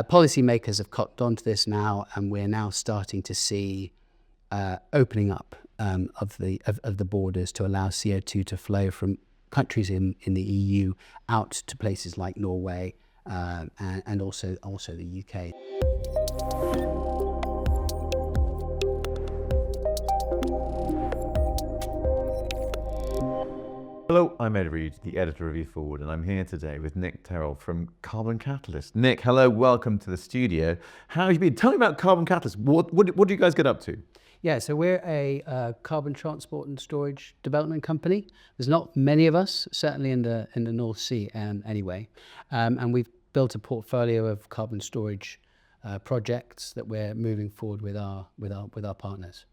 Policymakers have cottoned onto this now, and we're now starting to see opening up of the borders to allow CO2 to flow from countries in the EU out to places like Norway and also the UK. Hello, I'm Ed Reed, the editor of E-FWD, and I'm here today with Nick Terrell from Carbon Catalyst. Nick, hello, welcome to the studio. How have you been? Tell me about Carbon Catalyst. What do you guys get up to? Yeah, so we're a carbon transport and storage development company. There's not many of us, certainly in the North Sea anyway, and we've built a portfolio of carbon storage projects that we're moving forward with our partners.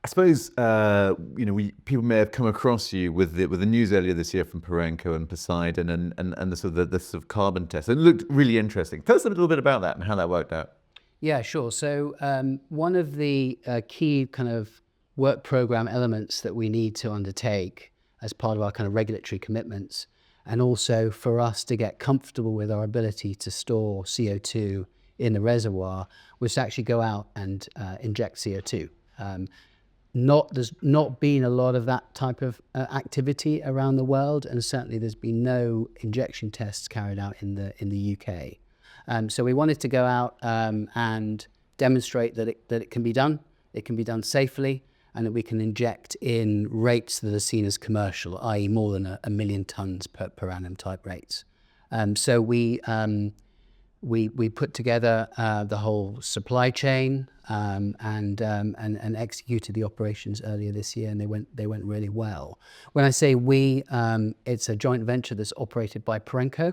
I suppose people may have come across you with the news earlier this year from Perenco and Poseidon and the sort of carbon test. It looked really interesting. Tell us a little bit about that and how that worked out. Yeah, sure. So one of the key kind of work program elements that we need to undertake as part of our kind of regulatory commitments, and also for us to get comfortable with our ability to store CO2 in the reservoir, was to actually go out and inject CO2. There's not been a lot of that type of activity around the world, and certainly there's been no injection tests carried out in the UK. So we wanted to go out and demonstrate that it can be done. It can be done safely, and that we can inject in rates that are seen as commercial, i.e. more than a million tons per annum type rates. So we put together the whole supply chain and executed the operations earlier this year, and they went really well. When I say we, it's a joint venture that's operated by Perenco.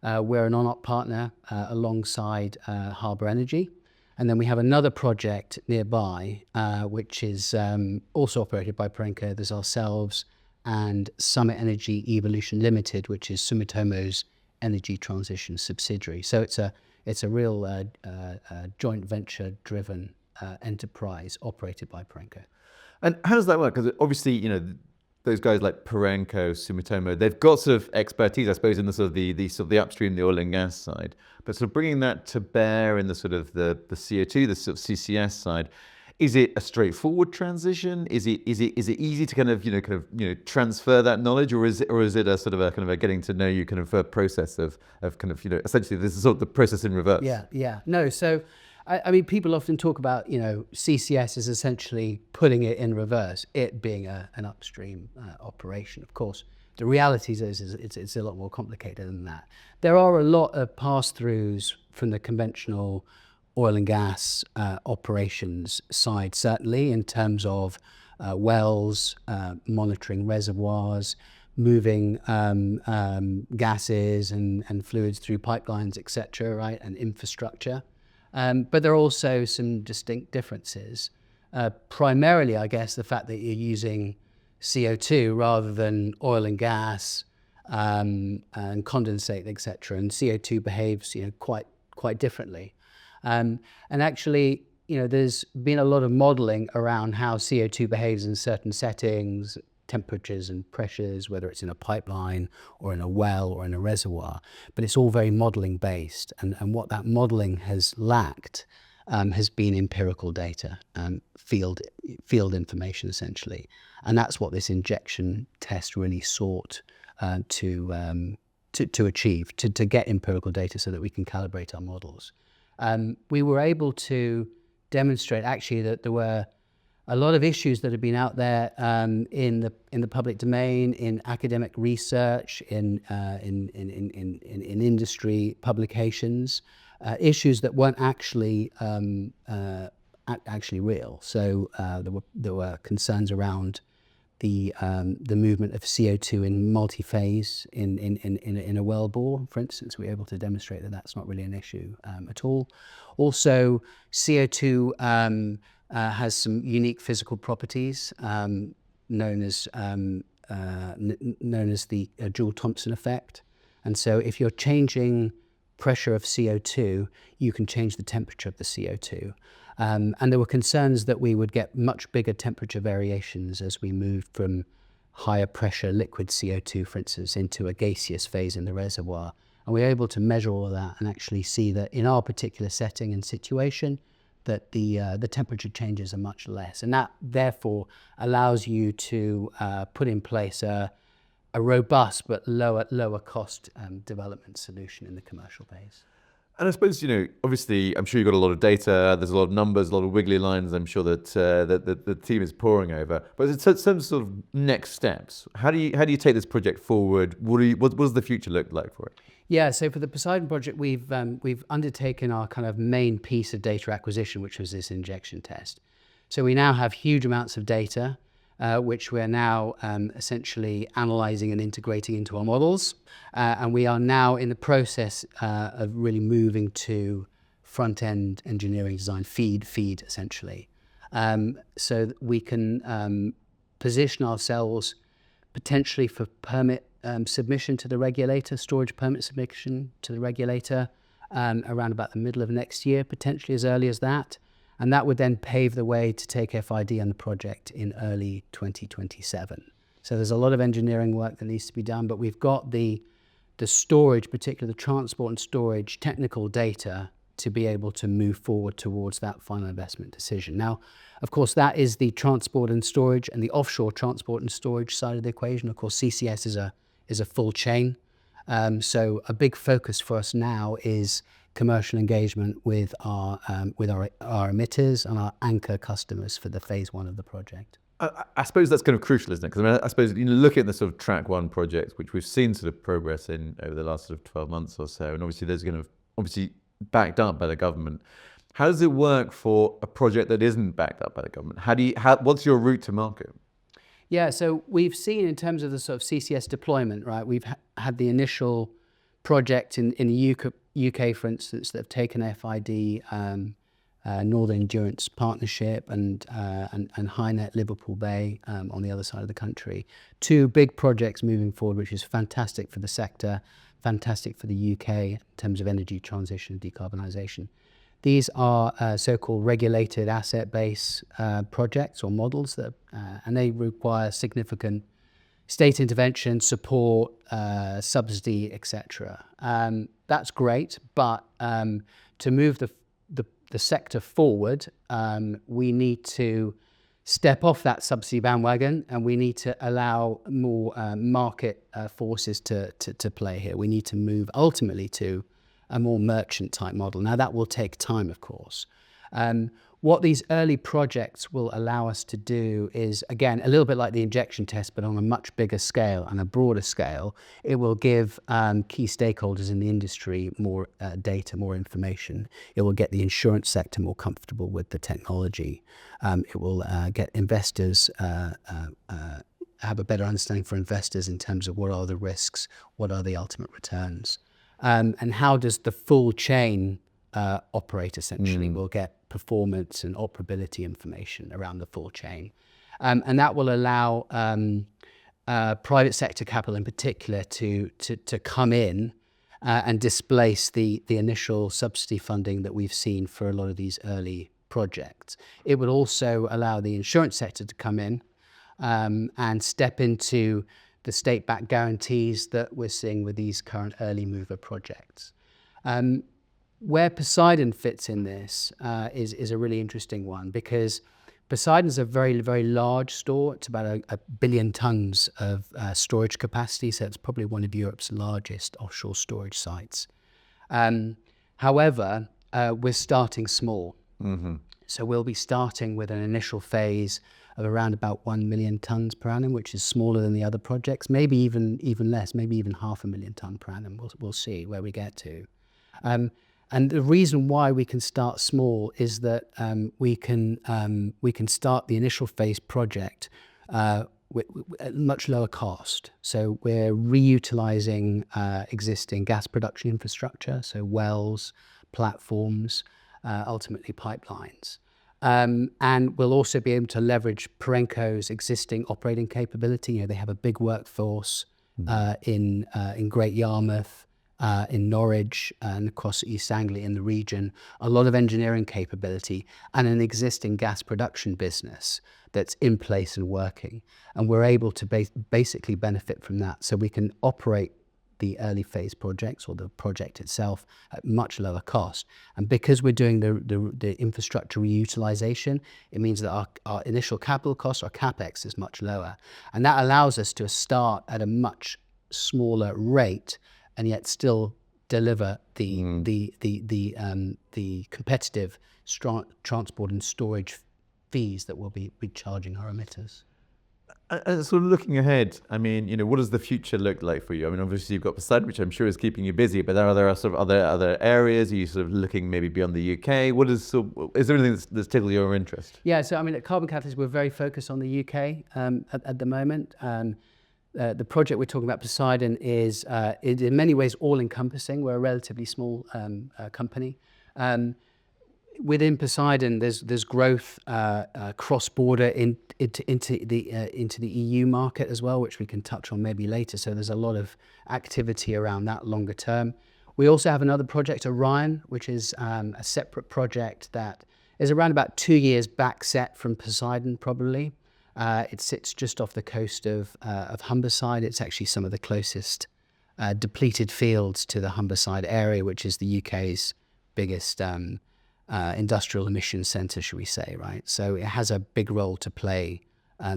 We're an on-op partner alongside Harbour Energy. And then we have another project nearby, which is also operated by Perenco. There's ourselves and Summit Energy Evolution Limited, which is Sumitomo's energy transition subsidiary. So it's a real joint venture driven enterprise operated by Perenco. And how does that work? Because obviously, those guys like Perenco, Sumitomo, they've got sort of expertise, I suppose, in the sort of the upstream, the oil and gas side. But sort of bringing that to bear in the sort of the CO2, the sort of CCS side, is it a straightforward transition? Is it easy to kind of transfer that knowledge, or is it a sort of a kind of a getting to know you kind of a process of kind of essentially this is sort of the process in reverse? Yeah. No, so I mean, people often talk about CCS is essentially putting it in reverse, it being an upstream operation. Of course, the reality is it's a lot more complicated than that. There are a lot of pass-throughs from the conventional oil and gas operations side, certainly in terms of wells, monitoring reservoirs, moving gases and fluids through pipelines, etc., right, and infrastructure. But there are also some distinct differences. Primarily, I guess, the fact that you're using CO2 rather than oil and gas and condensate, etc. And CO2 behaves, quite differently. And actually, there's been a lot of modeling around how CO2 behaves in certain settings, temperatures and pressures, whether it's in a pipeline or in a well or in a reservoir, but it's all very modeling based. And what that modeling has lacked has been empirical data, field information essentially. And that's what this injection test really sought to achieve, to get empirical data so that we can calibrate our models. We were able to demonstrate actually that there were a lot of issues that have been out there in the public domain, in academic research, in industry publications, issues that weren't actually real. So there were concerns around the movement of CO2 in multi-phase in a well bore, for instance. We were able to demonstrate that that's not really an issue at all. Also, CO2 has some unique physical properties known as the Joule-Thomson effect. And so if you're changing pressure of CO2, you can change the temperature of the CO2. And there were concerns that we would get much bigger temperature variations as we moved from higher pressure liquid CO2, for instance, into a gaseous phase in the reservoir. And we're able to measure all of that and actually see that in our particular setting and situation, that the temperature changes are much less. And that therefore allows you to put in place a robust but lower cost development solution in the commercial phase. And I suppose, obviously, I'm sure you've got a lot of data, there's a lot of numbers, a lot of wiggly lines I'm sure that the team is poring over. But in some sort of next steps, how do you take this project forward? What does the future look like for it? Yeah, so for the Poseidon project, we've undertaken our kind of main piece of data acquisition, which was this injection test. So we now have huge amounts of data, which we're now essentially analyzing and integrating into our models. And we are now in the process of really moving to front-end engineering design, feed essentially. So that we can position ourselves potentially for permit submission to the regulator, storage permit submission to the regulator around about the middle of next year, potentially as early as that. And that would then pave the way to take FID on the project in early 2027. So there's a lot of engineering work that needs to be done, but we've got the storage, particularly the transport and storage technical data to be able to move forward towards that final investment decision. Now, of course, that is the transport and storage and the offshore transport and storage side of the equation. Of course, CCS is a full chain. So a big focus for us now is commercial engagement with our emitters and our anchor customers for the phase one of the project. I suppose that's kind of crucial, isn't it? Because I suppose looking at the sort of track one project, which we've seen sort of progress in over the last sort of 12 months or so, and obviously there's going to backed up by the government. How does it work for a project that isn't backed up by the government? What's your route to market? Yeah, so we've seen in terms of the sort of CCS deployment, right? We've had the initial project in the UK, for instance, that have taken FID, Northern Endurance Partnership and HyNet Liverpool Bay on the other side of the country. Two big projects moving forward, which is fantastic for the sector, fantastic for the UK in terms of energy transition and decarbonisation. These are so-called regulated asset base projects or models, and they require significant state intervention, support, subsidy, etc. That's great, but to move the sector forward, we need to step off that subsidy bandwagon, and we need to allow more market forces to play here. We need to move ultimately to a more merchant type model. Now that will take time, of course. What these early projects will allow us to do is, again, a little bit like the injection test, but on a much bigger scale and a broader scale. It will give key stakeholders in the industry more data, more information. It will get the insurance sector more comfortable with the technology. It will get investors, have a better understanding for investors in terms of what are the risks, what are the ultimate returns, and how does the full chain operate essentially. We'll get performance and operability information around the full chain. And that will allow private sector capital in particular to come in and displace the initial subsidy funding that we've seen for a lot of these early projects. It would also allow the insurance sector to come in and step into the state-backed guarantees that we're seeing with these current early mover projects. Where Poseidon fits in this is a really interesting one, because Poseidon's a very, very large store. It's about a billion tons of storage capacity, so it's probably one of Europe's largest offshore storage sites. However, we're starting small. Mm-hmm. So we'll be starting with an initial phase of around about 1 million tons per annum, which is smaller than the other projects, maybe even less, maybe even 500,000 ton per annum. We'll see where we get to. And the reason why we can start small is that we can start the initial phase project at much lower cost. So we're reutilizing existing gas production infrastructure, so wells, platforms, ultimately pipelines. And we'll also be able to leverage Perenco's existing operating capability. They have a big workforce in Great Yarmouth, in Norwich, and across East Anglia in the region, a lot of engineering capability, and an existing gas production business that's in place and working. And we're able to basically benefit from that. So we can operate the early phase projects or the project itself at much lower cost. And because we're doing the infrastructure reutilization, it means that our initial capital cost, our capex, is much lower, and that allows us to start at a much smaller rate and yet still deliver the competitive transport and storage fees that we'll be charging our emitters. And sort of looking ahead, I mean, what does the future look like for you? I mean, obviously you've got Poseidon, which I'm sure is keeping you busy, but are there sort of other areas? Are you sort of looking maybe beyond the UK? Is there anything that's tickling your interest? Yeah, so I mean, at Carbon Catalyst, we're very focused on the UK at the moment. The project we're talking about, Poseidon, is in many ways all-encompassing. We're a relatively small company. Within Poseidon, there's growth cross-border into the EU market as well, which we can touch on maybe later. So there's a lot of activity around that longer term. We also have another project, Orion, which is a separate project that is around about 2 years back set from Poseidon, probably. It sits just off the coast of Humberside. It's actually some of the closest depleted fields to the Humberside area, which is the UK's biggest industrial emissions centre, should we say, right? So it has a big role to play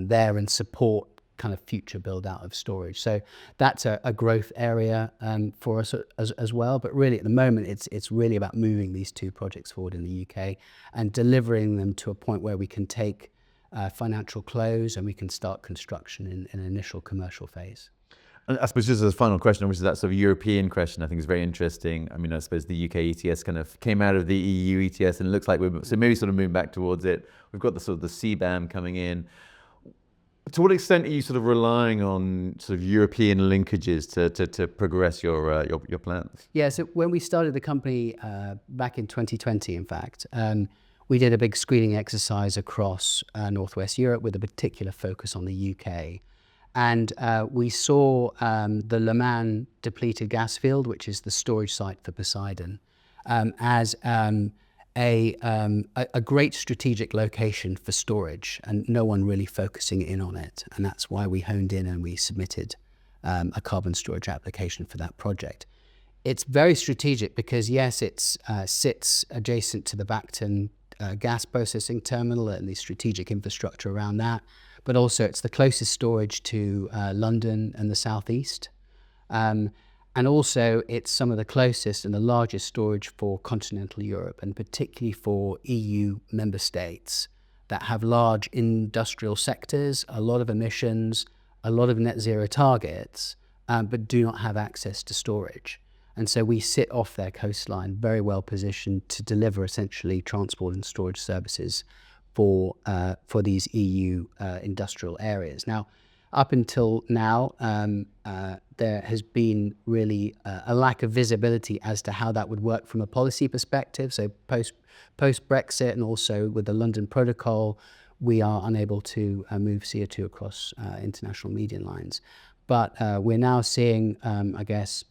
there and support kind of future build out of storage. So that's a growth area for us as well. But really at the moment, it's really about moving these two projects forward in the UK and delivering them to a point where we can take financial close and we can start construction in an initial commercial phase. And I suppose just as a final question, obviously that sort of European question I think is very interesting. I mean, I suppose the UK ETS kind of came out of the EU ETS and it looks like so maybe sort of moving back towards it. We've got the sort of the CBAM coming in. To what extent are you sort of relying on sort of European linkages to progress your plans? Yeah, so when we started the company back in 2020, in fact, we did a big screening exercise across Northwest Europe with a particular focus on the UK. And we saw the Le Mans depleted gas field, which is the storage site for Poseidon, as a great strategic location for storage, and no one really focusing in on it. And that's why we honed in and we submitted a carbon storage application for that project. It's very strategic because, yes, it sits adjacent to the Bacton gas processing terminal and the strategic infrastructure around that. But also it's the closest storage to London and the southeast. And also it's some of the closest and the largest storage for continental Europe, and particularly for EU member states that have large industrial sectors, a lot of emissions, a lot of net zero targets, but do not have access to storage. And so we sit off their coastline, very well positioned to deliver essentially transport and storage services for these EU industrial areas. Now, up until now, there has been really a lack of visibility as to how that would work from a policy perspective. So post Brexit and also with the London Protocol, we are unable to move CO2 across international median lines. But we're now seeing, I guess,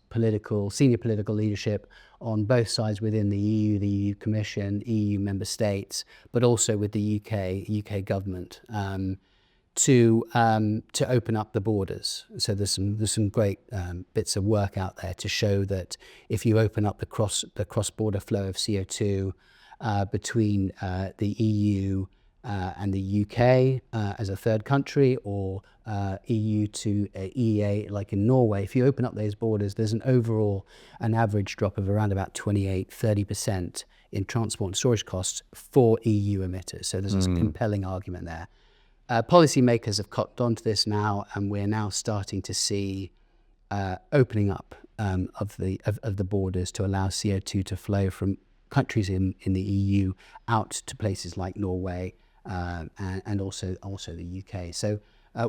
senior political leadership on both sides within the EU Commission, EU member states, but also with the UK government to open up the borders. So there's some great bits of work out there to show that if you open up the cross-border flow of CO2 between the EU and the UK as a third country, or EU to EEA, like in Norway, if you open up those borders, there's an average drop of around about 28-30% in transport and storage costs for EU emitters. So there's a compelling argument there. Policymakers have cottoned onto this now, and we're now starting to see opening up of the borders to allow CO2 to flow from countries in the EU out to places like Norway and also the UK. So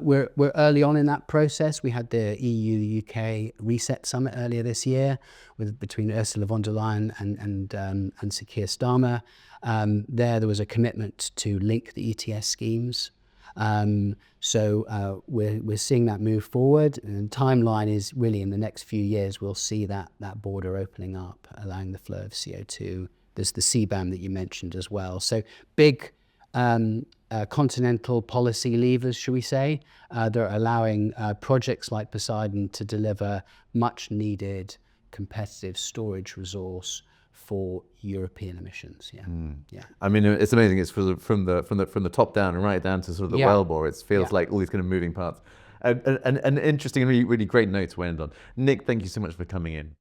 we're early on in that process. We had the EU-UK Reset Summit earlier this year between Ursula von der Leyen and Sir Keir Starmer. There was a commitment to link the ETS schemes. So we're seeing that move forward, and the timeline is really in the next few years we'll see that border opening up, allowing the flow of CO2. There's the CBAM that you mentioned as well. So big continental policy levers, should we say, that are allowing projects like Poseidon to deliver much needed competitive storage resource for European emissions. Yeah, yeah, I mean, it's amazing. It's from the top down and right down to sort of the yeah, wellbore. It feels yeah. like all these kind of moving parts. An interesting and really, really great note to end on. Nick, thank you so much for coming in.